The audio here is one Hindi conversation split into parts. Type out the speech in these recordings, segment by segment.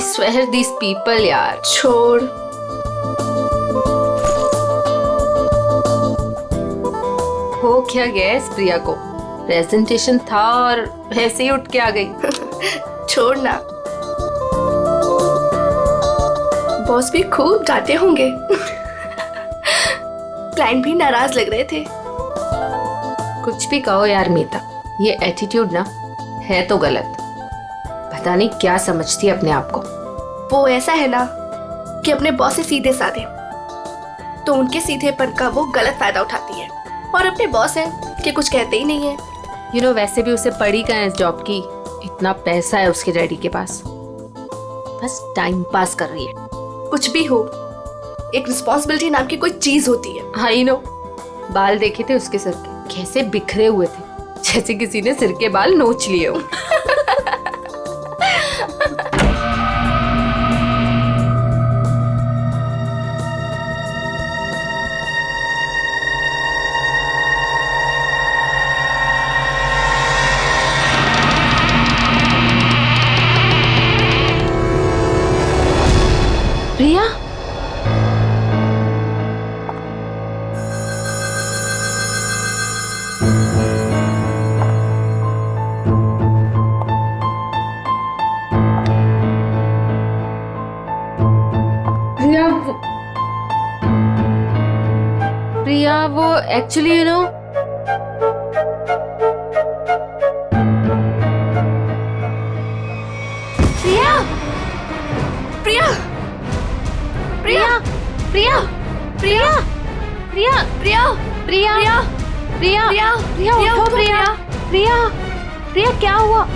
swear these people यार। छोड़। हो क्या गया इस प्रिया को? प्रेजेंटेशन था और ऐसे ही उठ के आ गई। छोड़ ना। बॉस भी खूब डांटे होंगे। क्लाइंट भी नाराज लग रहे थे। कुछ भी कहो यार मीता, ये एटीट्यूड ना है तो गलत। पता नहीं क्या समझती है अपने आप को। वो ऐसा है ना कि अपने बॉस से सीधे साधे, तो उनके सीधेपन का वो गलत फायदा उठाती है। और अपने बॉस है कि कुछ कहते ही नहीं है। वैसे भी उसे पड़ी कहाँ है इस जॉब की? इतना पैसा है उसके डैडी के पास, बस टाइम पास कर रही है। कुछ भी हो, एक रिस्पॉन्सिबिलिटी नाम की कोई चीज होती है। I know. बाल देखे थे उसके सिर के, कैसे बिखरे हुए थे, जैसे किसी ने सिर के बाल नोच लिए हो। प्रिया, प्रिया वो एक्चुअली प्रिया, प्रिया, प्रिया, प्रिया, प्रिया, प्रिया, प्रिया, प्रिया, प्रिया, प्रिया, प्रिया, उठो प्रिया, प्रिया, प्रिया क्या हुआ?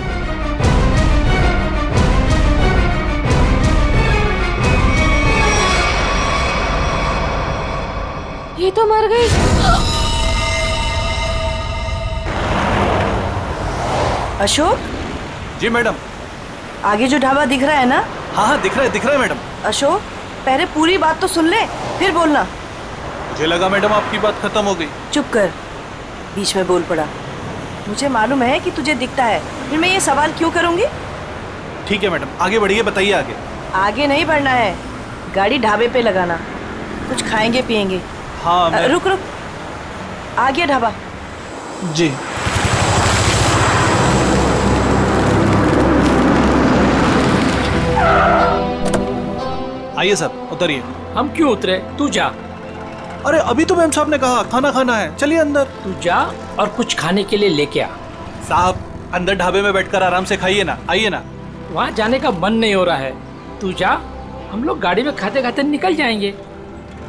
ये तो मर गई। अशोक जी मैडम। आगे जो ढाबा दिख रहा है ना? हाँ हाँ दिख रहा है मैडम। अशोक पहले पूरी बात तो सुन ले, फिर बोलना। मुझे लगा मैडम आपकी बात खत्म हो गई। चुप कर, बीच में बोल पड़ा। मुझे मालूम है कि तुझे दिखता है, फिर मैं ये सवाल क्यों करूंगी? ठीक है मैडम, आगे बढ़िए, बताइए आगे। आगे नहीं बढ़ना है, गाड़ी ढाबे पे लगाना, कुछ खाएंगे पिएंगे। हाँ रुक रुक, आ गया ढाबा। जी। आइए साहब उतरिए। हम क्यों उतरे? तू जा। अरे अभी तो मैम साहब ने कहा खाना खाना है, चलिए अंदर। तू जा और कुछ खाने के लिए लेके आ। साहब अंदर ढाबे में बैठकर आराम से खाइए ना, आइए ना। वहाँ जाने का मन नहीं हो रहा है, तू जा, हम लोग गाड़ी में खाते खाते निकल जाएंगे।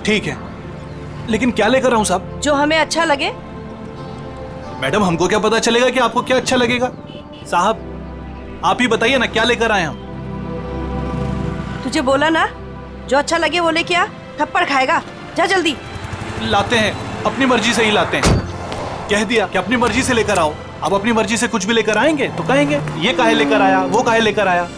ठीक है, लेकिन क्या लेकर आऊं साहब? जो हमें अच्छा लगे। मैडम हमको क्या पता चलेगा कि आपको क्या अच्छा लगेगा? साहब आप ही बताइए ना, क्या लेकर आए हम? तुझे बोला ना, जो अच्छा लगे वो लेके आ, थप्पड़ खाएगा। जा जल्दी। लाते हैं, अपनी मर्जी से ही लाते हैं। कह दिया कि अपनी मर्जी से लेकर आओ। अब अपनी मर्जी से कुछ भी लेकर आएंगे तो कहेंगे ये काहे लेकर आया, वो काहे लेकर आया।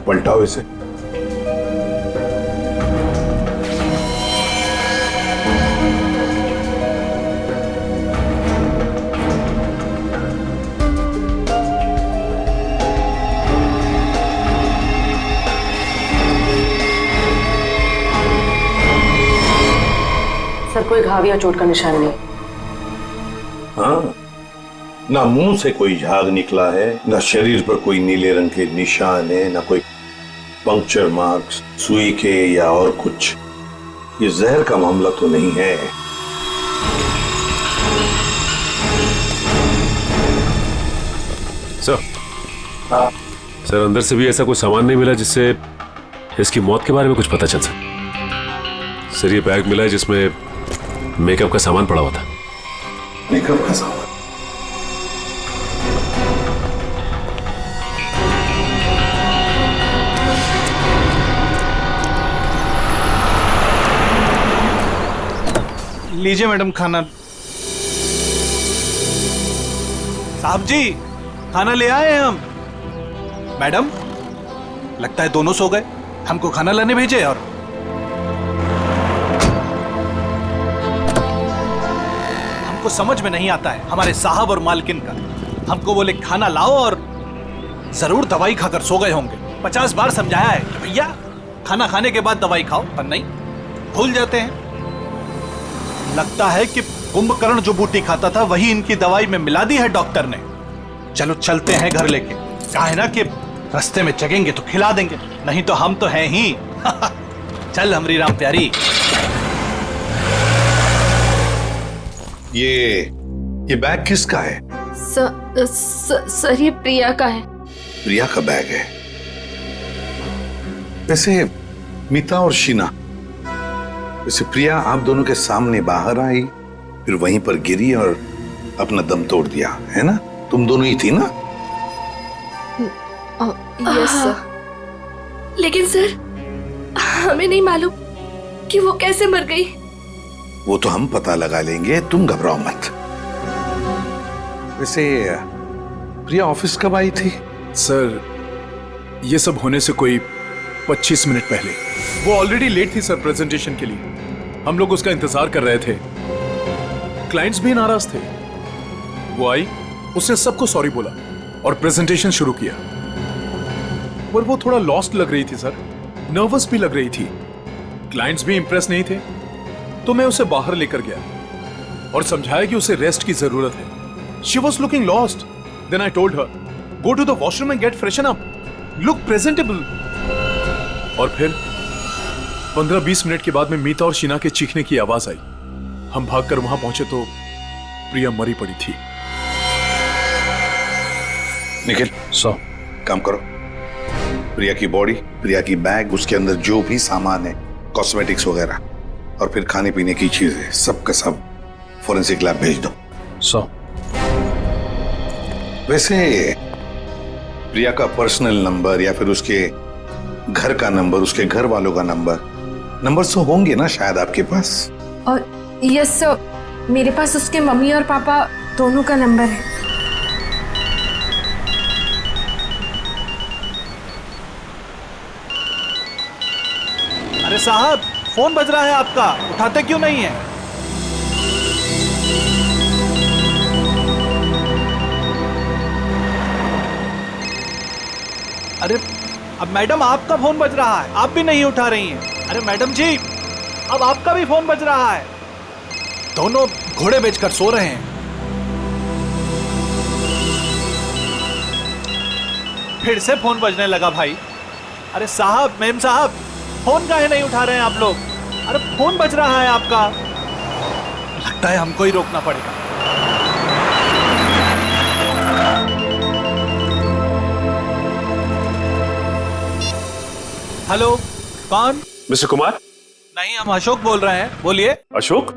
पलटाओ इसे। सर कोई घाव या चोट का निशान नहीं। हाँ, ना मुंह से कोई झाग निकला है, ना शरीर पर कोई नीले रंग के निशान है, ना कोई पंक्चर मार्क्स सुई के या और कुछ। ये जहर का मामला तो नहीं है। सर, हाँ, सर अंदर से भी ऐसा कोई सामान नहीं मिला जिससे इसकी मौत के बारे में कुछ पता चल सके। सर ये बैग मिला है जिसमें मेकअप का सामान पड़ा हुआ था। मेकअप का सामान? लीजिए मैडम खाना। साहब जी खाना ले आए हैं हम। मैडम लगता है दोनों सो गए, हमको खाना लाने भेजे। और हमको समझ में नहीं आता है हमारे साहब और मालकिन का। हमको बोले खाना लाओ और जरूर दवाई खाकर सो गए होंगे। 50 बार समझाया है कि भैया खाना खाने के बाद दवाई खाओ, पर नहीं, भूल जाते हैं। लगता है कि कुंभकर्ण जो बूटी खाता था वही इनकी दवाई में मिला दी है डॉक्टर ने। चलो चलते हैं घर लेके। कहा है ना कि रास्ते में जगेंगे तो खिला देंगे, नहीं तो हम तो हैं ही। चल हमरी राम प्यारी। ये बैग किसका है? सर ये प्रिया का है। प्रिया का बैग है। वैसे मीता और शीना, वैसे प्रिया आप दोनों के सामने बाहर आई, फिर वहीं पर गिरी और अपना दम तोड़ दिया, है ना? तुम दोनों ही थी ना? Yes sir. लेकिन सर हमें नहीं मालूम कि वो कैसे मर गई। वो तो हम पता लगा लेंगे, तुम घबराओ मत। वैसे प्रिया ऑफिस कब आई थी? सर ये सब होने से कोई 25 मिनट पहले। वो ऑलरेडी लेट थी सर प्रेजेंटेशन के लिए। हम लोग उसका इंतजार कर रहे थे। क्लाइंट्स भी नाराज थे। वो आई, उसने सबको सॉरी बोला और प्रेजेंटेशन शुरू किया। पर वो थोड़ा लॉस्ट लग रही थी सर, नर्वस भी लग रही थी। क्लाइंट्स भी इंप्रेस नहीं थे, तो मैं उसे बाहर लेकर गया और समझाया कि उसे रेस्ट की जरूरत है। She was looking lost. Then I told her, go to the washroom and get freshen up. Look presentable. और फिर 15-20 मिनट के बाद में मीता और शीना के चीखने की आवाज आई। हम भागकर वहां पहुंचे तो प्रिया मरी पड़ी थी। निखिल, काम करो। प्रिया की बॉडी, प्रिया की बैग, उसके अंदर जो भी सामान है, कॉस्मेटिक्स वगैरह, और फिर खाने पीने की चीजें, सब का सब फोरेंसिक लैब भेज दो। वैसे प्रिया का पर्सनल नंबर या फिर उसके घर का नंबर, उसके घर वालों का नंबर तो होंगे ना शायद आपके पास? और यस सर, मेरे पास उसके मम्मी और पापा दोनों का नंबर है। अरे साहब फोन बज रहा है आपका, उठाते क्यों नहीं है? अरे अब मैडम आपका फोन बज रहा है, आप भी नहीं उठा रही हैं। अरे मैडम जी अब आपका भी फोन बज रहा है। दोनों घोड़े बेचकर सो रहे हैं। फिर से फोन बजने लगा भाई। अरे साहब, मेम साहब, फोन काहे नहीं उठा रहे हैं आप लोग? अरे फोन बज रहा है आपका। लगता है हमको ही रोकना पड़ेगा। हेलो, कौन? मिस्टर कुमार? नहीं, हम अशोक बोल रहे हैं, बोलिए। अशोक?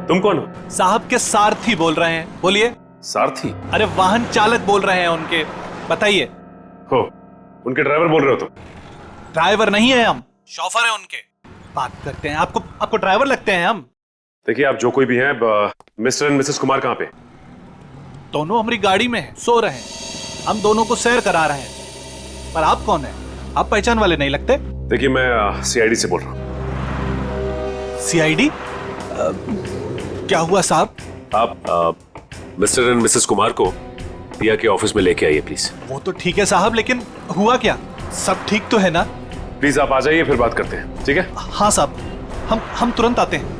तुम कौन हो? साहब के सारथी बोल रहे हैं, बोलिए। सारथी? अरे वाहन चालक बोल रहे हैं उनके, बताइए। हो, उनके ड्राइवर बोल रहे हो तुम? ड्राइवर नहीं है हम, शॉफर है उनके। बात करते हैं, आपको ड्राइवर लगते हैं हम? देखिए आप जो कोई भी हैं, मिस्टर एंड मिसेस कुमार कहाँ पे? दोनों हमारी गाड़ी में हैं, सो रहे हैं। हम दोनों को सैर करा रहे हैं। पर आप कौन है? आप पहचान वाले नहीं लगते। देखिए मैं सीआईडी से बोल रहा हूँ। सीआईडी? क्या हुआ साहब? आप मिस्टर एंड मिसेस कुमार को प्रिया के ऑफिस में लेके आइए प्लीज। वो तो ठीक है साहब, लेकिन हुआ क्या? सब ठीक तो है ना? प्लीज आप आ जाइए, फिर बात करते हैं, ठीक है? हाँ साहब, हम तुरंत आते हैं।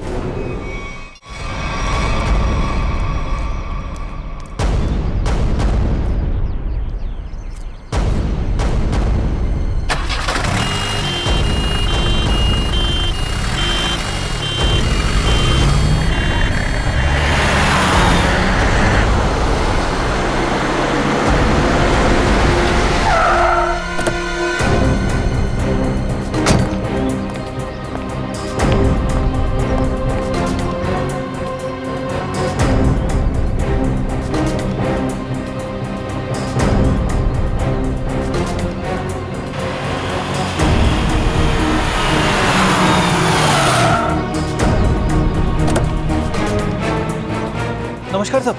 नमस्कार साहब।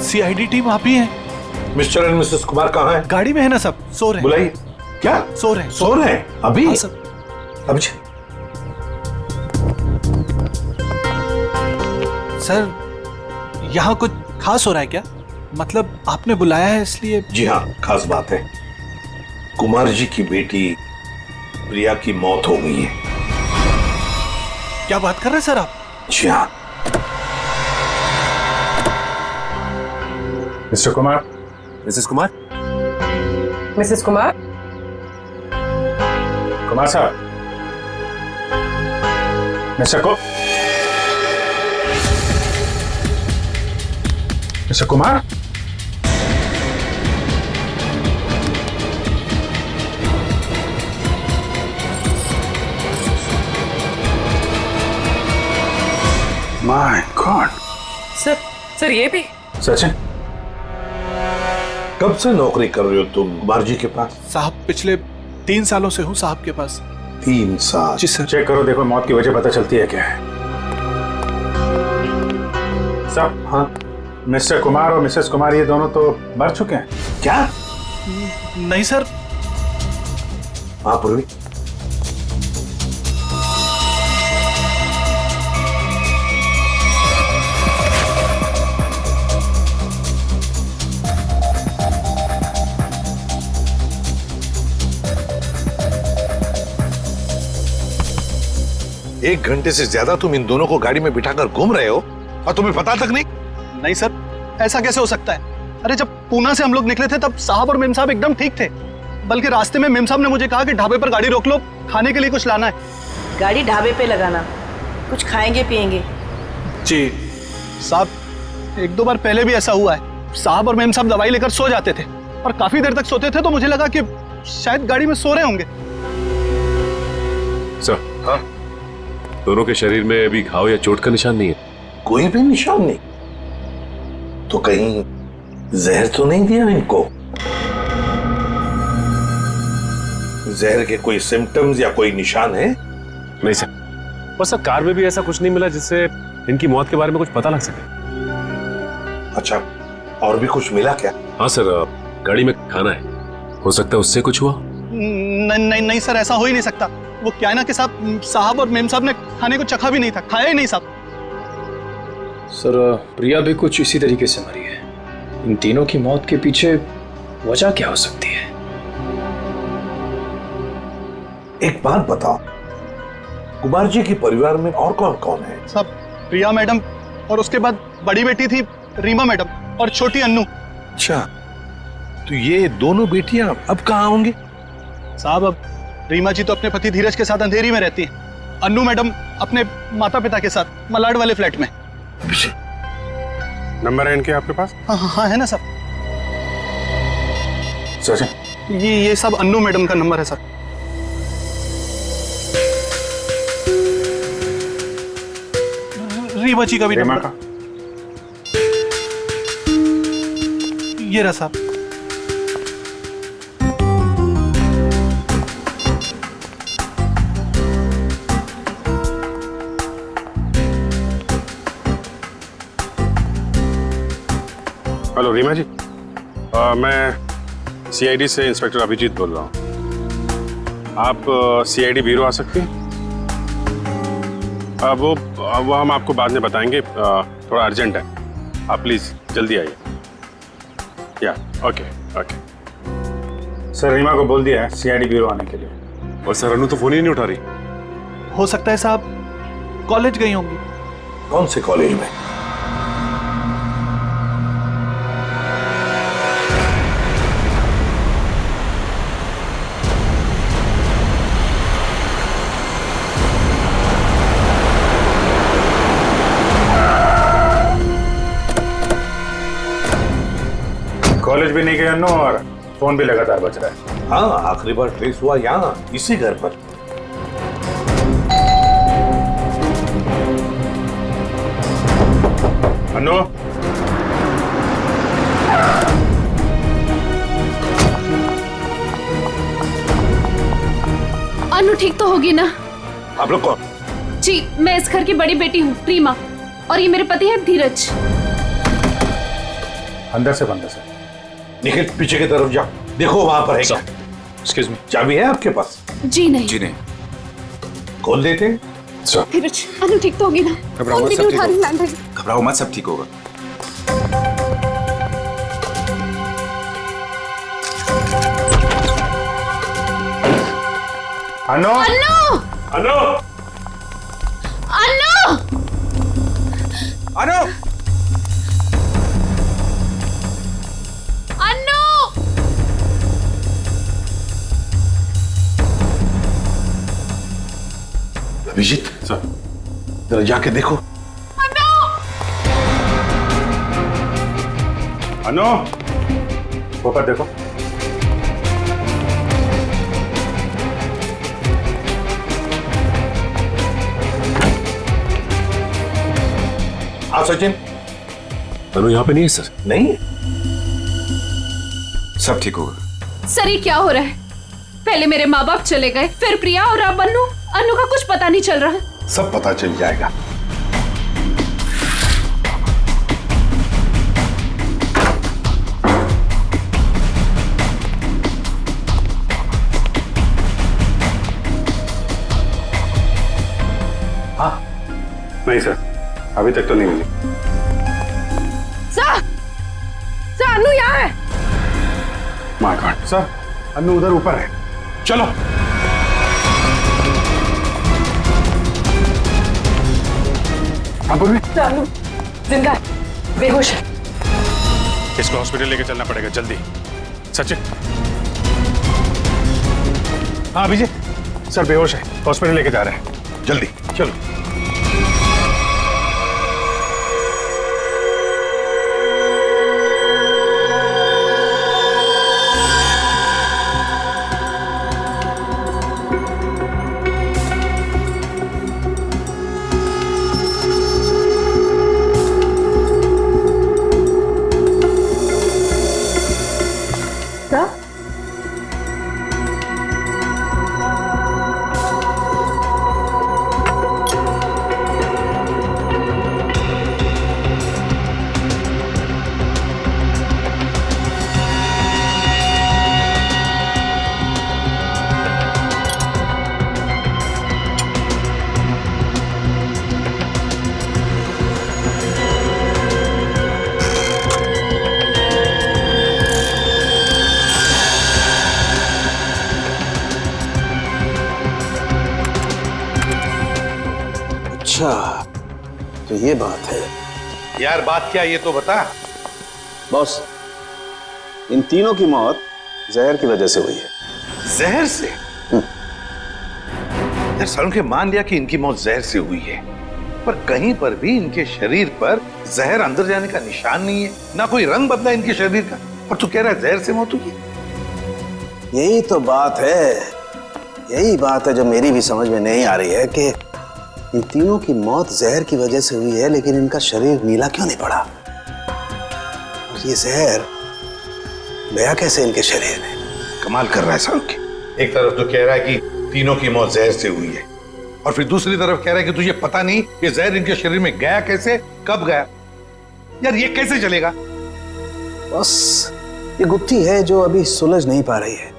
सीआईडी टीम आप ही हैं? मिस्टर एंड मिसेस कुमार कहाँ हैं? गाड़ी में है ना सब, सो रहे हैं। बुलाइए। क्या? सो रहे हैं। सो रहे हैं अभी? हाँ, सर। अभी सर यहाँ कुछ खास हो रहा है क्या? मतलब आपने बुलाया है इसलिए? जी हाँ, खास बात है। कुमार जी की बेटी प्रिया की मौत हो गई है। क्या बात कर रहे हैं सर आप? जी हाँ। Mister Kumar. Missus Kumar. Missus Kumar. Kumar साहब। Mister Kumar. My God. Sir ये भी? सचिन, कब से नौकरी कर रहे हो तुम कुमार जी के पास? साहब पिछले 3 सालों से हूँ साहब के पास। 3 साल? जी सर। चेक करो, देखो मौत की वजह पता चलती है क्या है। साहब, हाँ। मिस्टर कुमार और मिसेस कुमार ये दोनों तो मर चुके हैं। क्या? नहीं सर। हाँ पूर्वी। एक घंटे से ज्यादा तुम इन दोनों को गाड़ी में बिठाकर घूम रहे हो और तुम्हें पता तक नहीं? नहीं सर, ऐसा कैसे हो सकता है? अरे जब पूना से हम लोग निकले थे तब साहब और मेम साहब एकदम ठीक थे। बल्कि रास्ते में मेम साहब ने मुझे कहा कि ढाबे पर गाड़ी रोक लो, खाने के लिए कुछ लाना है। गाड़ी ढाबे पे लगाना, कुछ खाएंगे पिएंगे। जी साहब, 1-2 बार पहले भी ऐसा हुआ है। साहब और मेम साहब दवाई लेकर सो जाते थे और काफी देर तक सोते थे, तो मुझे लगा कि शायद गाड़ी में सो रहे होंगे। सर, हाँ? दोनों के शरीर में अभी घाव या चोट का निशान नहीं है? कोई भी निशान नहीं। तो कहीं जहर तो नहीं दिया इनको? जहर के कोई सिम्टम्स या कोई निशान है? नहीं सर, बस सर कार में भी ऐसा कुछ नहीं मिला जिससे इनकी मौत के बारे में कुछ पता लग सके। अच्छा, और भी कुछ मिला क्या? हाँ सर, गाड़ी में खाना है, हो सकता है उससे कुछ हुआ। नहीं सर, ऐसा हो ही नहीं सकता। वो क्या है ना कि साहब और मेम साहब ने खाने को चखा भी नहीं था, खाया ही नहीं साहब। सर प्रिया भी कुछ इसी तरीके से मरी है। इन तीनों की मौत के पीछे वजह क्या हो सकती है? एक बात बताओ, कुमार जी के परिवार में और कौन कौन है? साहब प्रिया मैडम और उसके बाद बड़ी बेटी थी रीमा मैडम और छोटी अन्नू। अच्छा, तो ये दोनों बेटियां अब कहाँ होंगी? साहब अब रीमा जी तो अपने पति धीरज के साथ अंधेरी में रहती है। अन्नू मैडम अपने माता पिता के साथ मलाड वाले फ्लैट में। नंबर है इनके आपके पास? हाँ है ना सर। सचिन, ये सब अन्नू मैडम का नंबर है सर। रीमा जी का भी रीमा नंबर। का? ये रहा साहब। हेलो रीमा जी, मैं सीआईडी से इंस्पेक्टर अभिजीत बोल रहा हूँ। आप सीआईडी ब्यूरो आ सकती हैं? वो हम आपको बाद में बताएंगे, थोड़ा अर्जेंट है। आप प्लीज़ जल्दी आइए। या ओके। सर रीमा को बोल दिया है सीआईडी ब्यूरो आने के लिए। और सर अनु तो फोन ही नहीं उठा रही। हो सकता है साहब कॉलेज गई होंगी। कौन से कॉलेज में? कॉलेज भी नहीं गए अन्नू और फोन भी लगातार बज रहा है। हाँ, आखिरी बार ट्रेस हुआ यहाँ, इसी घर पर। अन्नू, अनु ठीक तो होगी ना? आप लोग कौन? जी मैं इस घर की बड़ी बेटी हूँ रीमा। और ये मेरे पति है धीरज। अंदर से बंद है सर। निखिल पीछे की तरफ जाओ, देखो वहां पर है क्या। Excuse me. चाबी है आपके पास? जी नहीं। जी नहीं। खोल देते। धीरज, अनु ठीक तो होगी ना? घबराओ मत, फोन भी सब नहीं ठीक उठा रही होगा। लैंडलाइन। घबराओ मत, सब ठीक होगा। अनु अनु! अनु अनु! अनु अनु! अभिजीत सर। जरा जाके देखो। अनु ऊपर देखो। हाँ सचिन। अनु यहाँ पे नहीं है सर। नहीं, सब ठीक होगा। सर ये क्या हो रहा है? पहले मेरे माँ बाप चले गए, फिर प्रिया और अब अनु। अनु का कुछ पता नहीं चल रहा। सब पता चल जाएगा। नहीं सर, अभी तक तो नहीं मिली। सर अनु यहाँ है। माय गॉड सर, अनु उधर ऊपर है। चलो। अपूर्वी, अनु जिंदा है, बेहोश है। इसको हॉस्पिटल लेके चलना पड़ेगा जल्दी। सचिन। हाँ अभिजीत, सर बेहोश है, हॉस्पिटल लेके जा रहे हैं, जल्दी चलो। अच्छा, तो ये बात है। यार बात क्या, ये तो बता। बॉस, इन तीनों की मौत जहर की वजह से हुई है। जहर से? यार सालों के मान लिया कि इनकी मौत जहर से हुई है, पर कहीं पर भी इनके शरीर पर जहर अंदर जाने का निशान नहीं है, ना कोई रंग बदला इनके शरीर का, और तू कह रहा है जहर से मौत हुई है। यही तो बात है, यही बात है जो मेरी भी समझ में नहीं आ रही है कि इन तीनों की मौत जहर की वजह से हुई है, लेकिन इनका शरीर नीला क्यों नहीं पड़ा? और ये जहर गया कैसे इनके शरीर में? कमाल कर रहा है सालों के। एक तरफ तो कह रहा है कि तीनों की मौत जहर से हुई है, और फिर दूसरी तरफ कह रहा है कि तुझे पता नहीं ये जहर इनके शरीर में गया कैसे, कब गया। यार ये कैसे चलेगा? बस ये गुत्थी है जो अभी सुलझ नहीं पा रही है।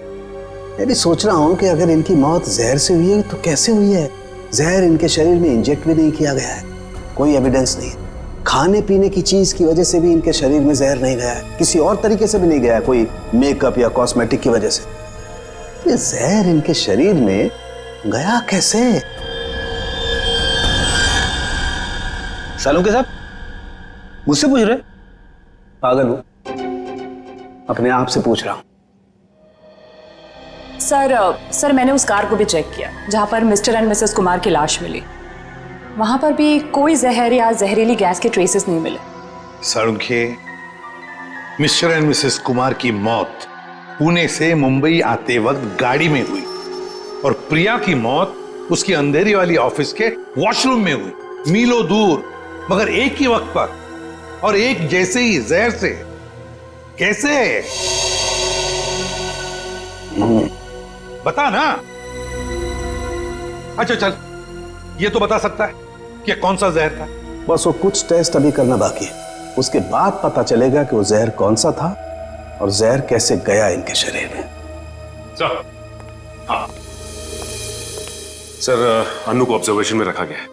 मैं भी सोच रहा हूं कि अगर इनकी मौत जहर से हुई है तो कैसे हुई है? जहर इनके शरीर में इंजेक्ट भी नहीं किया गया है, कोई एविडेंस नहीं। खाने पीने की चीज की वजह से भी इनके शरीर में जहर नहीं गया है, किसी और तरीके से भी नहीं गया है, कोई मेकअप या कॉस्मेटिक की वजह से। ये जहर इनके शरीर में गया कैसे? सालुंके साहब मुझसे पूछ रहे? पागल हूं, अपने आप से पूछ रहा हूं। सर मैंने उस कार को भी चेक किया जहां पर मिस्टर एंड मिसेस कुमार की लाश मिली। वहां पर भी कोई जहर या जहरीली गैस के ट्रेसेस नहीं मिले। Salunke, mister and Mrs Kumar की मौत पुणे से मुंबई आते वक्त गाड़ी में हुई, और प्रिया की मौत उसकी अंधेरी वाली ऑफिस के वॉशरूम में हुई, मीलों दूर, मगर एक ही वक्त पर और एक जैसे ही जहर से। कैसे? बता ना। अच्छा चल, ये तो बता सकता है कि कौन सा जहर था। बस वो कुछ टेस्ट अभी करना बाकी है, उसके बाद पता चलेगा कि वो जहर कौन सा था और जहर कैसे गया इनके शरीर में। सर, हाँ सर, अनु को ऑब्जर्वेशन में रखा गया है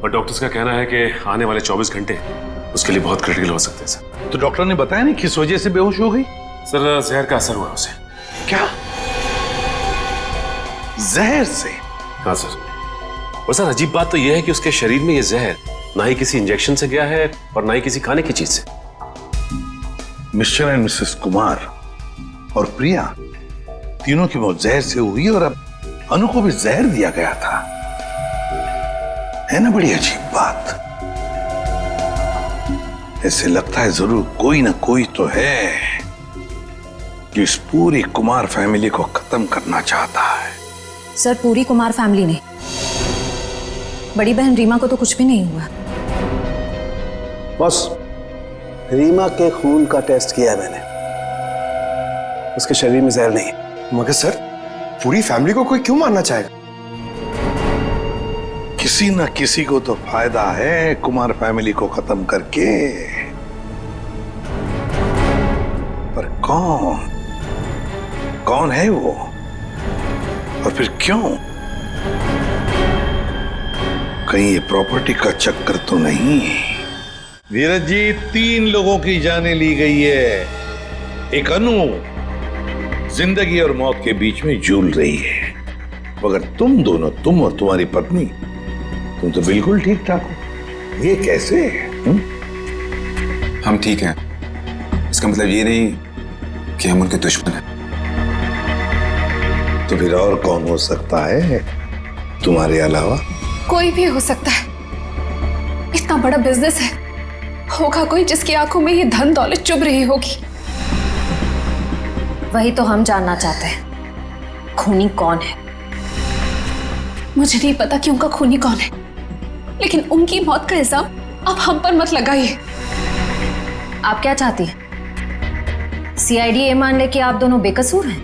और डॉक्टर्स का कहना है कि आने वाले 24 घंटे उसके लिए बहुत क्रिटिकल हो सकते हैं सर। तो डॉक्टर ने बताया नहीं किस वजह से बेहोश हो गई? सर, जहर का असर हुआ उसे। क्या? जहर से? हाँ सर। और सर अजीब बात तो यह है कि उसके शरीर में यह जहर ना ही किसी इंजेक्शन से गया है और ना ही किसी खाने की चीज से। मिस्टर एंड मिसेस कुमार और प्रिया तीनों की मौत जहर से हुई और अब अनु को भी जहर दिया गया था। है ना बड़ी अजीब बात। ऐसे लगता है जरूर कोई ना कोई तो है जो इस पूरी कुमार फैमिली को खत्म करना चाहता है। सर, पूरी कुमार फैमिली नहीं, बड़ी बहन रीमा को तो कुछ भी नहीं हुआ। बस रीमा के खून का टेस्ट किया मैंने, उसके शरीर में जहर नहीं। मगर सर, पूरी फैमिली को कोई क्यों मारना चाहेगा? किसी ना किसी को तो फायदा है कुमार फैमिली को खत्म करके, पर कौन है वो और फिर क्यों? कहीं ये प्रॉपर्टी का चक्कर तो नहीं? धीरज जी, 3 लोगों की जानें ली गई है। एक अनु जिंदगी और मौत के बीच में झूल रही है, मगर तुम दोनों, तुम और तुम्हारी पत्नी, तुम तो बिल्कुल ठीक ठाक हो। ये कैसे? हम ठीक हैं, इसका मतलब ये नहीं कि हम उनके दुश्मन हैं। तो फिर और कौन हो सकता है तुम्हारे अलावा? कोई भी हो सकता है। इतना बड़ा बिजनेस है, होगा कोई जिसकी आंखों में ये धन दौलत चुभ रही होगी। वही तो हम जानना चाहते हैं, खूनी कौन है? मुझे नहीं पता कि उनका खूनी कौन है, लेकिन उनकी मौत का इल्जाम अब हम पर मत लगाइए। आप क्या चाहती हैं? सीआईडी ये मान ले कि आप दोनों बेकसूर हैं?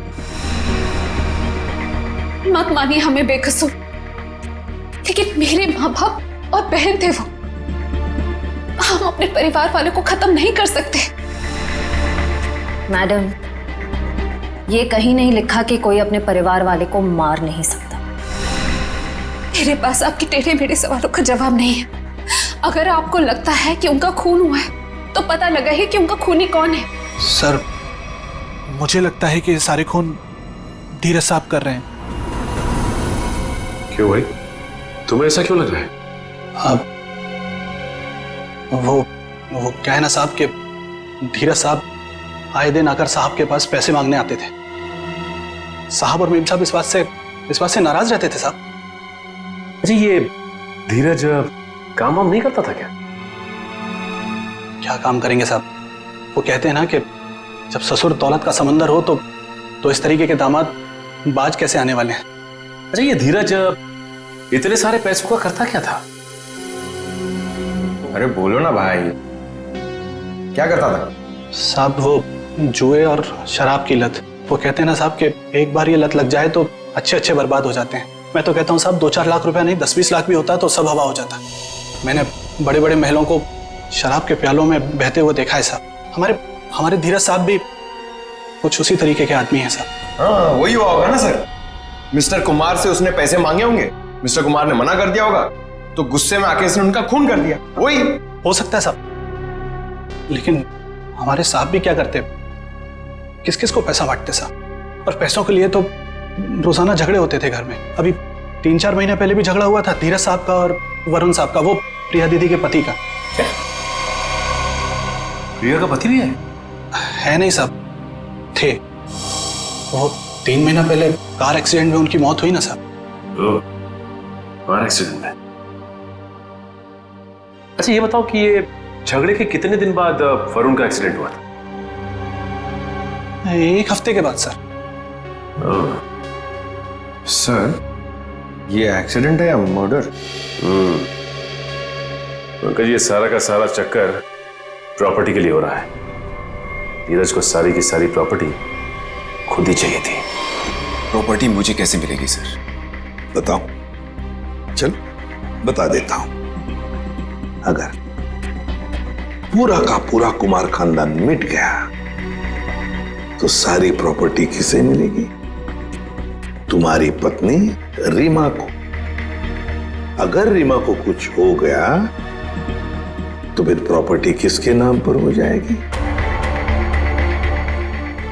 मत मानिए हमें बेकसूर, लेकिन मेरे माँ बाप और बहन थे वो। हम अपने परिवार वालों को खत्म नहीं कर सकते। मैडम, ये कहीं नहीं लिखा कि कोई अपने परिवार वाले को मार नहीं सकता। मेरे पास आपके टेढ़े मेढ़े सवालों का जवाब नहीं है। अगर आपको लगता है कि उनका खून हुआ है, तो पता लगा है कि उनका खूनी कौन है। सर, मुझे लगता है कि ये सारे खून धीरज साहब कर रहे हैं। क्यों भाई, तुम्हें ऐसा क्यों लग रहा है? अब वो क्या है ना साहब के धीरज साहब आए दिन आकर साहब के पास पैसे मांगने आते थे। साहब और मीम साहब इस बात से नाराज रहते थे साहब। अच्छा, ये धीरज काम वाम नहीं करता था क्या? क्या काम करेंगे साहब? वो कहते हैं ना कि जब ससुर दौलत का समंदर हो तो इस तरीके के दामाद बाज कैसे आने वाले हैं। अच्छा, ये धीरज इतने सारे पैसों का करता क्या था? अरे बोलो ना भाई, क्या करता था? साहब वो जुए और शराब की लत। वो कहते हैं ना साहब कि एक बार ये लत लग जाए तो अच्छे बर्बाद हो जाते हैं। मैं तो कहता हूँ साहब 2-4 लाख रुपया नहीं, 10-20 लाख भी होता तो सब हवा हो जाता। मैंने बड़े बड़े महलों को शराब के प्यालों में बहते हुए देखा है साहब। हमारे धीरज साहब भी कुछ उसी तरीके के आदमी हैं साहब। हाँ, वही हुआ होगा ना सर। मिस्टर कुमार से उसने पैसे मांगे होंगे, मिस्टर कुमार ने मना कर दिया होगा, तो गुस्से में आके इसने उनका खून कर दिया। वही हो सकता है साहब, लेकिन हमारे साहब भी क्या करते, किस किस को पैसा बांटते साहब। और पैसों के लिए तो रोजाना झगड़े होते थे घर में। अभी 3-4 महीने पहले भी झगड़ा हुआ था धीरज साहब का और वरुण साहब का, वो प्रिया दीदी के पति का। प्रिया का पति भी है नहीं साहब, थे। वो 3 महीना पहले कार एक्सीडेंट में उनकी मौत हुई ना साहब। कार एक्सीडेंट में? अच्छा, ये बताओ कि ये झगड़े के कितने दिन बाद वरुण का एक्सीडेंट हुआ था? 1 हफ्ते के बाद सर। सर, ये एक्सीडेंट है या मर्डर? पंकज, ये सारा का सारा चक्कर प्रॉपर्टी के लिए हो रहा है। धीरज को सारी की सारी प्रॉपर्टी खुद ही चाहिए थी। प्रॉपर्टी मुझे कैसे मिलेगी सर? बताओ, चल बता देता हूं। अगर पूरा का पूरा कुमार खानदान मिट गया तो सारी प्रॉपर्टी किसे मिलेगी? तुम्हारी पत्नी रीमा को। अगर रीमा को कुछ हो गया तो फिर प्रॉपर्टी किसके नाम पर हो जाएगी?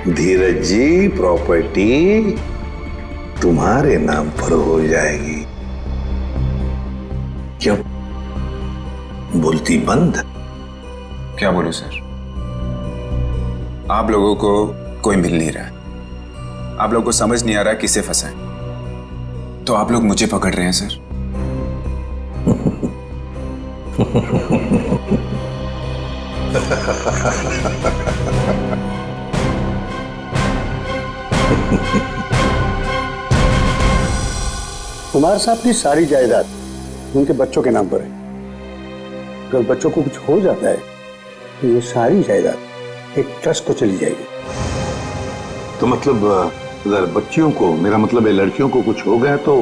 धीरज जी, प्रॉपर्टी तुम्हारे नाम पर हो जाएगी। क्यों बोलती बंद? क्या बोलूं सर, आप लोगों को कोई मिल नहीं रहा है, आप लोगों को समझ नहीं आ रहा है किसे फंसा है, तो आप लोग मुझे पकड़ रहे हैं सर। कुमार साहब की सारी जायदाद उनके बच्चों के नाम पर है। अगर बच्चों को कुछ हो जाता है तो ये सारी जायदाद एक ट्रस्ट को चली जाएगी। तो मतलब अगर बच्चियों को, मेरा मतलब है लड़कियों को कुछ हो गया तो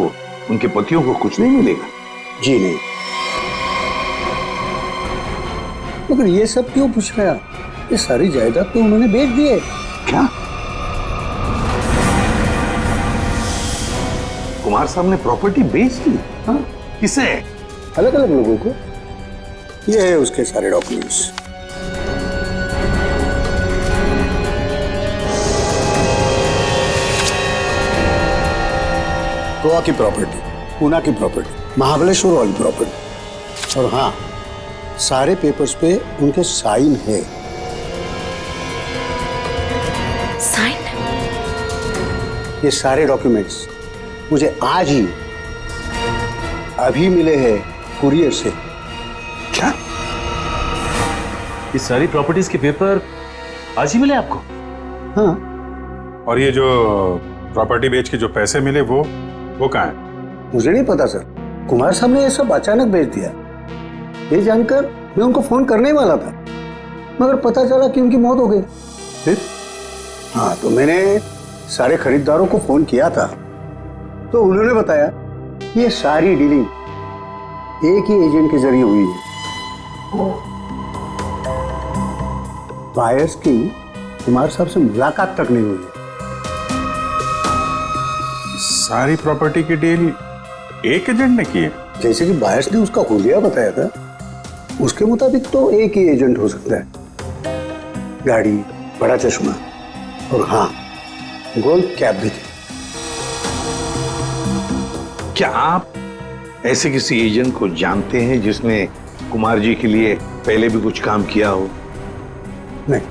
उनके पतियों को कुछ नहीं मिलेगा? जी नहीं। मगर ये सब क्यों पूछ रहे हैं? ये सारी जायदाद तो उन्होंने बेच दी है। क्या? कुमार साहब ने प्रॉपर्टी बेच दी? हाँ? किसे? अलग अलग लोगों को। ये है उसके सारे डॉक्यूमेंट्स। गोवा की प्रॉपर्टी, पूना की प्रॉपर्टी, महाबलेश्वर वाली प्रॉपर्टी, और हाँ, सारे पेपर्स पे उनके साइन है। साइन? ये सारे डॉक्यूमेंट्स मुझे आज ही अभी मिले हैं कुरियर से। क्या? ये सारी प्रॉपर्टीज के पेपर आज ही मिले आपको? हाँ। और ये जो प्रॉपर्टी बेच के जो पैसे मिले वो कहाँ है? मुझे नहीं पता सर, कुमार साहब ने ये सब अचानक भेज दिया। ये जानकर मैं उनको फोन करने वाला था, मगर पता चला कि उनकी मौत हो गई। फिर हाँ, तो मैंने सारे खरीदारों को फोन किया था, तो उन्होंने बताया ये सारी डीलिंग एक ही एजेंट के जरिए हुई है। बायर्स की कुमार साहब से मुलाकात तक नहीं हुई है। सारी प्रॉपर्टी की डील एक एजेंट ने की है? जैसे कि बायर्स ने उसका हुलिया बताया था, उसके मुताबिक तो एक ही एजेंट हो सकता है। गाड़ी, बड़ा चश्मा और हाँ, गोल्ड कैप भी थी। क्या आप ऐसे किसी एजेंट को जानते हैं जिसने कुमार जी के लिए पहले भी कुछ काम किया हो? नहीं।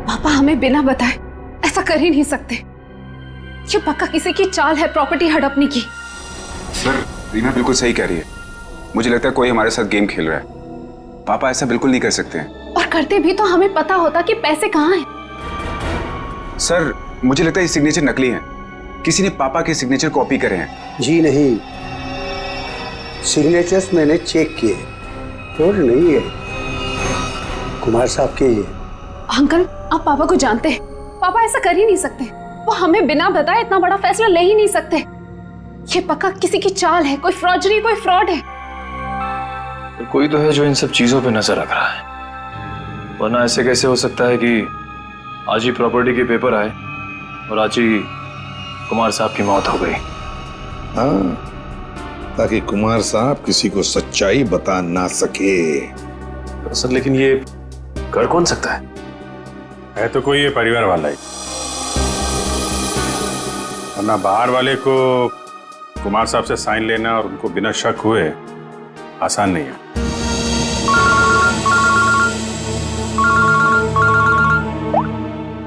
पापा हमें बिना बताए ऐसा कर ही नहीं सकते। ये पक्का किसी की चाल है प्रॉपर्टी हड़पने की। सर, रीना बिल्कुल सही कह रही है। मुझे लगता है कोई हमारे साथ गेम खेल रहा है। पापा ऐसा बिल्कुल नहीं कर सकते हैं। और करते भी तो हमें पता होता कि पैसे कहाँ हैं। सर, मुझे लगता है ये सिग्नेचर नकली है। किसी ने पापा के सिग्नेचर कॉपी करे हैं। जी नहीं, सिग्नेचर्स मैंने चेक किए, और नहीं है कुमार साहब के। अंकल, आप पापा को जानते हैं, पापा ऐसा कर ही नहीं सकते। वो हमें बिना बताए इतना बड़ा फैसला ले ही नहीं सकते। ये पक्का किसी की चाल है, कोई फ्रॉडरी, कोई फ्रॉड है। तो कोई तो है जो इन सब चीजों पे नजर रख रहा है, वरना ऐसे कैसे हो सकता है कि आज ही प्रॉपर्टी के पेपर आए और आज ही कुमार साहब की मौत हो गई। हाँ, ताकि कुमार साहब किसी को सच्चाई बता ना सके। सर, लेकिन ये कर कौन सकता है तो कोई ये परिवार वाला ही, वरना बाहर वाले को कुमार साहब से साइन लेना और उनको बिना शक हुए आसान नहीं है।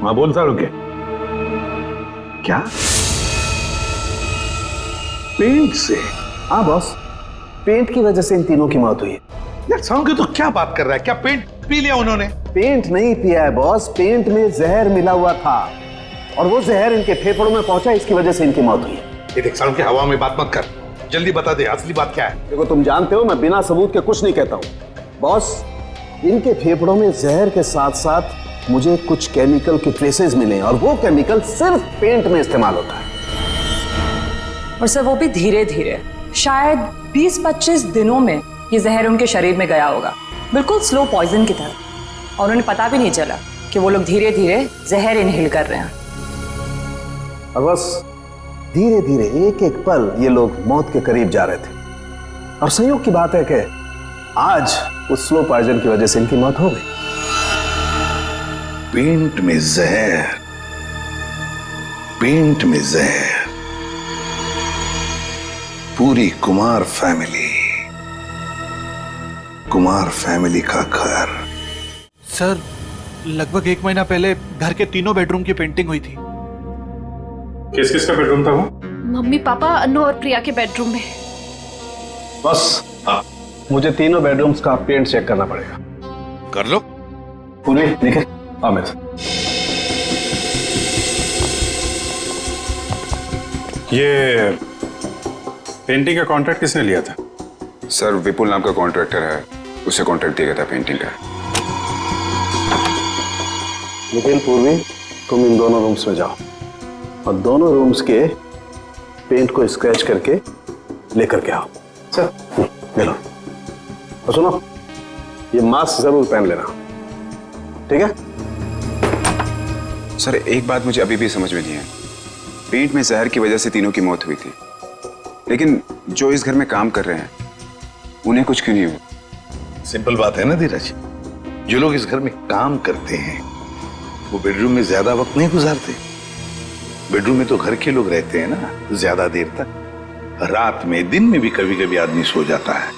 हाँ, बोलता रुके। क्या? पेंट से? हाँ बॉस, पेंट की वजह से इन तीनों की मौत हुई है। यार साउंड तो क्या बात कर रहा है? क्या पेंट पी लिया उन्होंने? पेंट नहीं पिया है बॉस, पेंट में जहर मिला हुआ था और वो जहर इनके फेफड़ों में पहुंचा, इसकी वजह से इनकी मौत हुई है। ये देख साउंड, की हवा में बात मत कर, जल्दी बता दे असली बात क्या है। देखो, तुम जानते हो मैं बिना सबूत के कुछ नहीं कहता हूँ। बॉस, इनके फेफड़ों में जहर के साथ साथ मुझे कुछ केमिकल के ट्रेसेस मिले और वो केमिकल सिर्फ पेंट में इस्तेमाल होता है। और सर, वो भी धीरे धीरे, शायद 20-25 दिनों में ये जहर उनके शरीर में गया होगा, बिल्कुल स्लो पॉइजन की तरह, और उन्हें पता भी नहीं चला कि वो लोग धीरे धीरे जहर इनहेल कर रहे हैं। और बस धीरे धीरे एक एक पल ये लोग मौत के करीब जा रहे थे। और संयोग की बात है कि आज उस स्लो पॉइजन की वजह से इनकी मौत हो गई। पेंट में जहर, पेंट में जहर, पूरी कुमार फैमिली का घर। सर, लगभग 1 महीना पहले घर के तीनों बेडरूम की पेंटिंग हुई थी। किस किस का बेडरूम था वो? मम्मी, पापा, अनु और प्रिया के बेडरूम में। बस हाँ, मुझे तीनों बेडरूम्स का पेंट चेक करना पड़ेगा। कर लो। पूरी निखिल, अमित। ये पेंटिंग का कॉन्ट्रैक्ट किसने लिया था? सर, विपुल नाम का कॉन्ट्रैक्टर है, उसे कॉन्ट्रैक्ट दिया गया था पेंटिंग का। निखिल, पूर्वी, तुम इन दोनों रूम्स में जाओ और दोनों रूम्स के पेंट को स्क्रैच करके लेकर के आओ। सर, ले लो। और सुनो, ये मास्क जरूर पहन लेना, ठीक है? सर, एक बात मुझे अभी भी समझ में नहीं है। पेंट में जहर की वजह से तीनों की मौत हुई थी, लेकिन जो इस घर में काम कर रहे हैं उन्हें कुछ क्यों नहीं हुआ? सिंपल बात है ना धीरज, जो लोग इस घर में काम करते हैं वो बेडरूम में ज्यादा वक्त नहीं गुजारते। बेडरूम में तो घर के लोग रहते हैं ना ज्यादा देर तक। रात में, दिन में भी कभी कभी आदमी सो जाता है,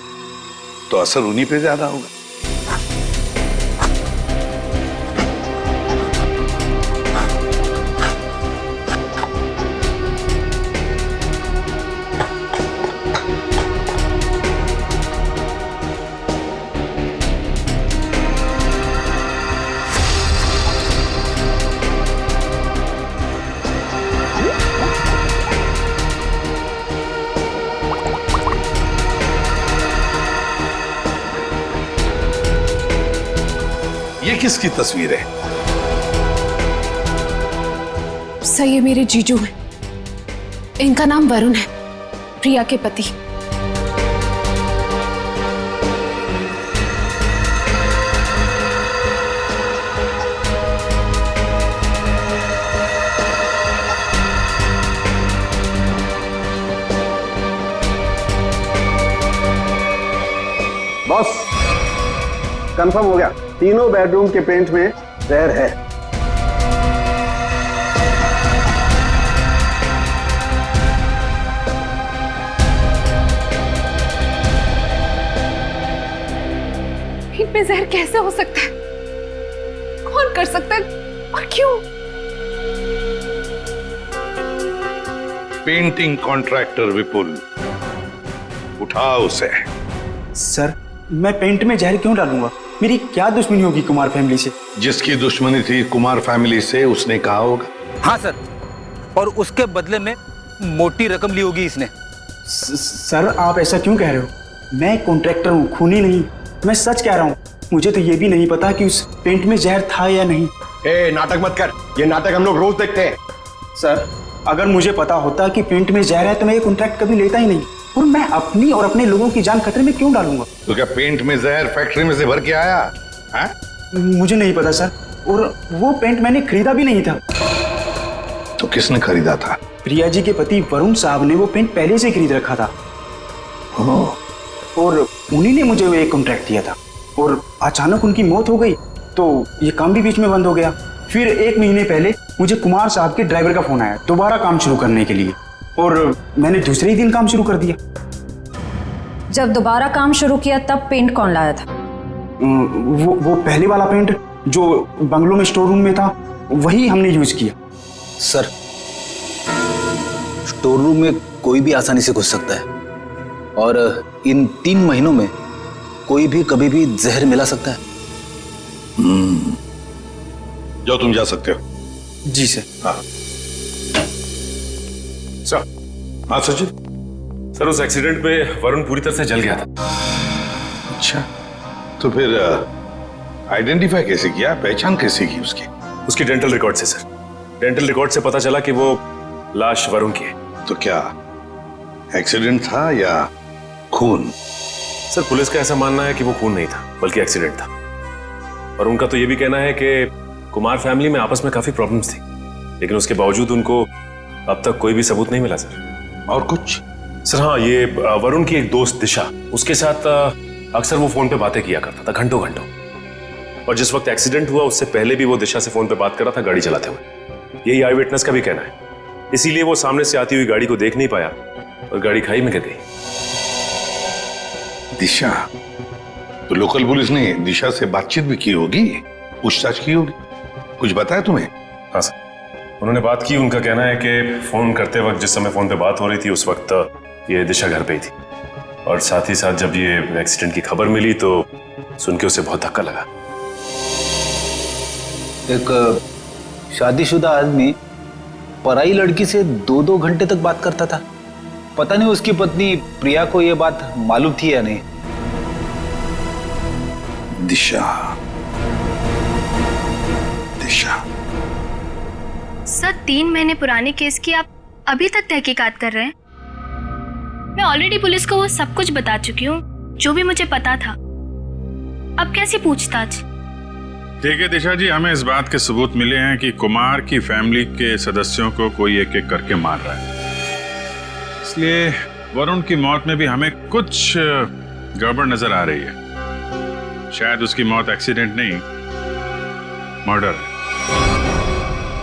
तो असर उन्हीं पे ज्यादा होगा। ये किसकी तस्वीर है? सर, ये मेरे जीजू हैं। इनका नाम वरुण है, प्रिया के पति। बॉस, कंफर्म हो गया, तीनों बेडरूम के पेंट में जहर है। इनमें जहर कैसे हो सकता है? कौन कर सकता है और क्यों? पेंटिंग कॉन्ट्रैक्टर विपुल, उठाओ उसे। सर, मैं पेंट में जहर क्यों डालूंगा? मेरी क्या दुश्मनी होगी कुमार फैमिली से? जिसकी दुश्मनी थी कुमार फैमिली से उसने कहा होगा। हाँ सर, और उसके बदले में मोटी रकम ली होगी इसने। सर, आप ऐसा क्यों कह रहे हो? मैं कॉन्ट्रैक्टर हूँ, खूनी नहीं। मैं सच कह रहा हूँ। मुझे तो ये भी नहीं पता कि उस पेंट में जहर था या नहीं। नाटक मत कर, ये नाटक हम लोग रोज देखते हैं। सर, अगर मुझे पता होता कि पेंट में जहर है तो मैं ये कॉन्ट्रैक्ट कभी लेता ही नहीं। और मैं अपनी और अपने लोगों की जान खतरे में क्यों डालूंगा? तो क्या पेंट में जहर फैक्ट्री में से भर के आया है? मुझे नहीं पता सर, और वो पेंट मैंने खरीदा भी नहीं था। तो किसने खरीदा था? प्रिया जी के पति वरुण साहब ने वो पेंट पहले से खरीद रखा था। और उन्हीं ने मुझे वो एक कॉन्ट्रैक्ट दिया था। और अचानक उनकी मौत हो गई तो ये काम भी बीच में बंद हो गया। फिर 1 महीने पहले मुझे कुमार साहब के ड्राइवर का फोन आया दोबारा काम शुरू करने के लिए, और मैंने दूसरे ही दिन काम शुरू कर दिया। जब दोबारा काम शुरू किया तब पेंट कौन लाया था? वो पहले वाला पेंट जो बंगलों में स्टोर रूम में था, वही हमने यूज किया। सर, स्टोर रूम में कोई भी आसानी से घुस सकता है, और इन 3 महीनों में कोई भी कभी भी जहर मिला सकता है। जाओ, तुम जा सकते हो। जी सर। हाँ सर। हाँ सचिन। सर, उस एक्सीडेंट में वरुण पूरी तरह से जल गया था। अच्छा, तो फिर आइडेंटिफाई कैसे किया, पहचान कैसे की उसकी? उसकी डेंटल रिकॉर्ड से सर। डेंटल रिकॉर्ड से पता चला कि वो लाश वरुण की है। तो क्या एक्सीडेंट था या खून? सर पुलिस का ऐसा मानना है कि वो खून नहीं था बल्कि एक्सीडेंट था, और उनका तो ये भी कहना है कि कुमार फैमिली में आपस में काफी प्रॉब्लम्स थी, लेकिन उसके बावजूद उनको अब तक कोई भी सबूत नहीं मिला सर। और कुछ? सर हाँ, ये वरुण की एक दोस्त दिशा, उसके साथ अक्सर वो फोन पे बातें किया करता था घंटों घंटों, और जिस वक्त एक्सीडेंट हुआ उससे पहले भी वो दिशा से फोन पे बात कर रहा था गाड़ी चलाते हुए। यही आई विटनेस का भी कहना है, इसीलिए वो सामने से आती हुई गाड़ी को देख नहीं पाया और गाड़ी खाई में गिर गई। दिशा? तो लोकल पुलिस ने दिशा से बातचीत भी की होगी, पूछताछ की होगी, कुछ बताया तुम्हें? हाँ सर, उन्होंने बात की। उनका कहना है कि फोन करते वक्त जिस समय फोन पे बात हो रही थी उस वक्त ये दिशा घर पे ही थी, और साथ ही साथ जब ये एक्सीडेंट की खबर मिली तो सुन के उसे बहुत धक्का लगा। एक शादीशुदा आदमी पराई लड़की से 2-2 घंटे तक बात करता था। पता नहीं उसकी पत्नी प्रिया को यह बात मालूम थी या नहीं। दिशा, दिशा। सर 3 महीने पुराने केस की आप अभी तक तहकीकात कर रहे हैं? मैं ऑलरेडी पुलिस को वो सब कुछ बता चुकी हूँ जो भी मुझे पता था। अब कैसी पूछताछ? ठीक है दिशा जी, हमें इस बात के सबूत मिले हैं कि कुमार की फैमिली के सदस्यों को कोई एक एक करके मार रहा है, इसलिए वरुण की मौत में भी हमें कुछ गड़बड़ नजर आ रही है। शायद उसकी मौत एक्सीडेंट नहीं, मर्डर है।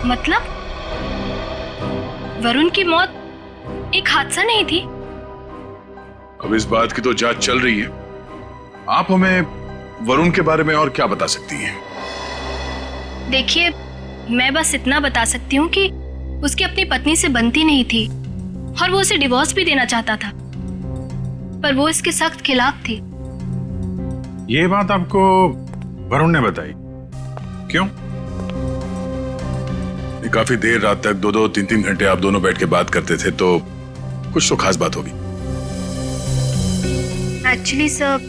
मतलब वरुण की मौत एक हादसा नहीं थी? अब इस बात की तो जांच चल रही है। आप हमें वरुण के बारे में और क्या बता सकती हैं? देखिए, मैं बस इतना बता सकती हूँ कि उसकी अपनी पत्नी से बनती नहीं थी और वो उसे डिवोर्स भी देना चाहता था, पर वो इसके सख्त खिलाफ थी। ये बात आपको वरुण ने बताई? क्यों? काफी देर रात तक 2-2, 3-3 घंटे आप दोनों बैठ के बात करते थे, तो कुछ तो खास बात होगी। एक्चुअली सर,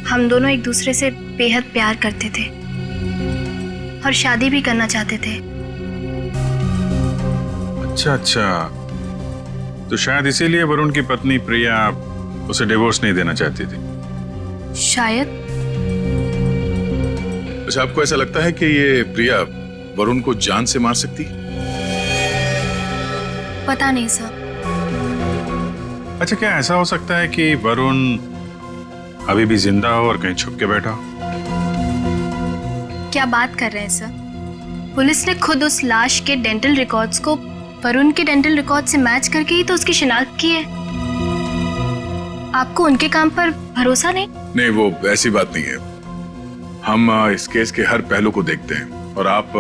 हम दोनों एक दूसरे से बेहद प्यार करते थे और शादी भी करना चाहते थे। अच्छा अच्छा, तो शायद इसीलिए वरुण की पत्नी प्रिया उसे डिवोर्स नहीं देना चाहती थी। शायद। अच्छा, आपको ऐसा लगता है कि ये प्रिया वरुण को जान से मार सकती? पता नहीं सर। अच्छा, क्या ऐसा हो सकता है कि वरुण अभी भी जिंदा हो और कहीं छुप के बैठा हो? क्या बात कर रहे हैं सर? पुलिस ने खुद उस लाश के डेंटल रिकॉर्ड्स को वरुण के डेंटल रिकॉर्ड से मैच करके ही तो उसकी शिनाख्त की है। आपको उनके काम पर भरोसा नहीं? नहीं, वो ऐसी बात नहीं है। हम इस केस के हर पहलू को देखते हैं, और आप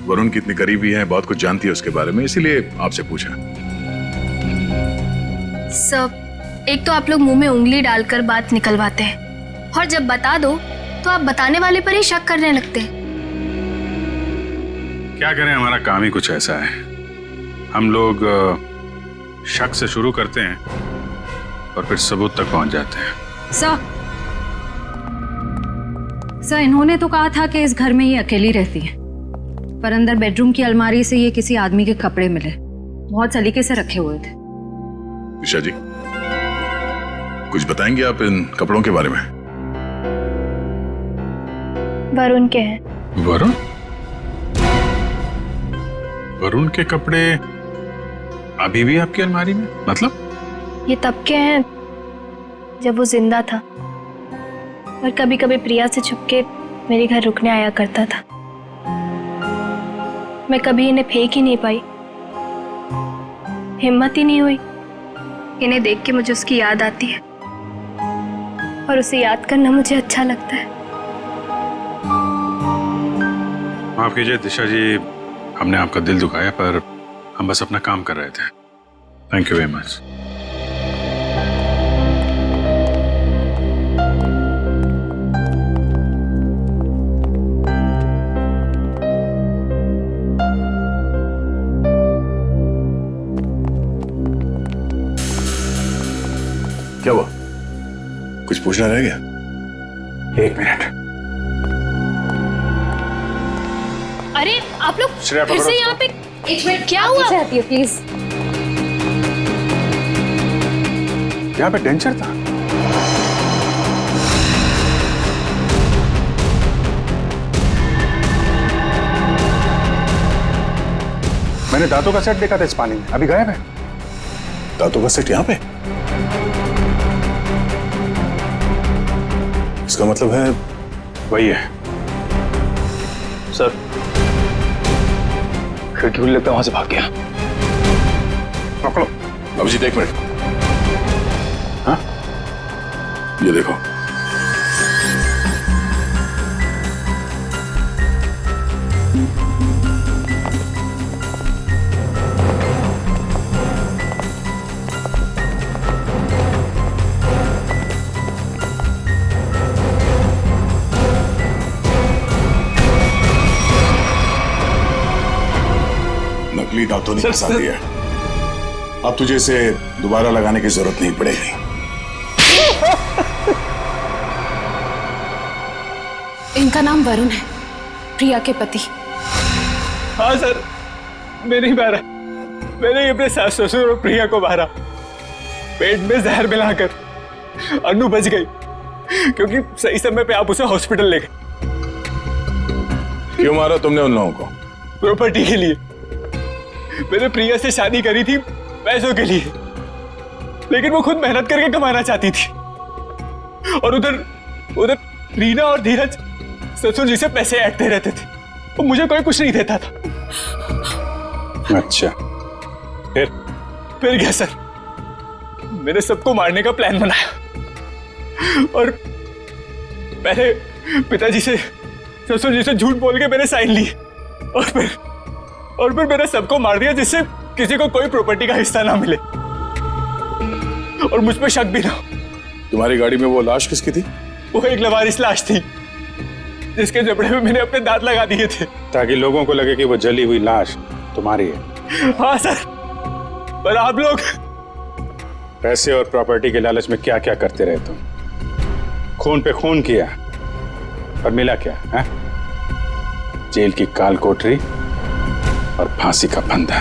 वरुण की इतनी करीबी हैं, बहुत कुछ जानती है उसके बारे में, इसीलिए आपसे पूछा। सब एक तो आप लोग मुंह में उंगली डालकर बात निकलवाते हैं, और जब बता दो तो आप बताने वाले पर ही शक करने लगते हैं। क्या करें, हमारा काम ही कुछ ऐसा है। हम लोग शक से शुरू करते हैं और फिर सबूत तक पहुंच जाते हैं। सर, इन्होंने तो कहा था कि इस घर में ये अकेली रहती है, पर अंदर बेडरूम की अलमारी से ये किसी आदमी के कपड़े मिले, बहुत सलीके से रखे हुए थे। दिशा जी, कुछ बताएंगे आप इन कपड़ों के बारे में? वरुण के हैं। वरुण? वरुण के कपड़े अभी भी आपकी अलमारी में? मतलब? ये तब के हैं जब वो जिंदा था और कभी कभी प्रिया से छुपके मेरे घर रुकने आया करता था। मैं कभी इन्हें फेंक ही नहीं पाई, हिम्मत ही नहीं हुई। इन्हें देख के मुझे उसकी याद आती है और उसे याद करना मुझे अच्छा लगता है। माफ कीजिए दिशा जी, हमने आपका दिल दुखाया, पर हम बस अपना काम कर रहे थे। Thank you very much. क्या हुआ? कुछ पूछना रह गया? 1 मिनट। अरे आप लोग श्रेया, फिर से यहाँ पे? 1 मिनट, क्या हुआ? आती है प्लीज। यहाँ पे डेंजर था। मैंने दांतों का सेट देखा था इस पानी में, अभी गायब है। दांतों का सेट यहाँ पे? इसका मतलब है वही है। सर खिड़की खुली, लगता है वहां से भाग गया। पकड़ो। अभिजीत एक मिनट। हाँ ये देखो, नकली दांतों ने फंसा दिया। अब तुझे इसे दोबारा लगाने की जरूरत नहीं पड़ेगी। इनका नाम वरुण है, प्रिया के पति। हाँ सर, मैं नहीं मारा। मैंने अपने सास ससुर और प्रिया को मारा। पेट में जहर मिलाकर। अनु बच गई क्योंकि सही समय पे आप उसे हॉस्पिटल ले गए। क्यों मारा तुमने उन लोगों को? प्रॉपर्टी के लिए। मैंने प्रिया से शादी करी थी पैसों के लिए, लेकिन वो खुद मेहनत करके कमाना चाहती थी। और उधर रीना और धीरज ससुर जी से पैसे ऐंठते रहते थे और मुझे कोई कुछ नहीं देता था। अच्छा, फिर क्या सर, मैंने सबको मारने का प्लान बनाया और पहले पिताजी से ससुर जी से झूठ बोल के मैंने साइन लिए और फिर मैंने सबको मार दिया जिससे किसी को कोई प्रॉपर्टी का हिस्सा ना मिले और मुझ पे शक भी ना हो। तुम्हारी गाड़ी में वो लाश किसकी थी? वो एक लवारिस लाश थी जिसके जबड़े में मैंने अपने दांत लगा दिए थे ताकि लोगों को लगे कि वो जली हुई लाश तुम्हारी है। हाँ सर, पर आप लोग पैसे और प्रॉपर्टी के लालच में क्या क्या करते रहे तुम। खून पे खून किया और मिला क्या है? जेल की काल कोठरी और फांसी का फंदा।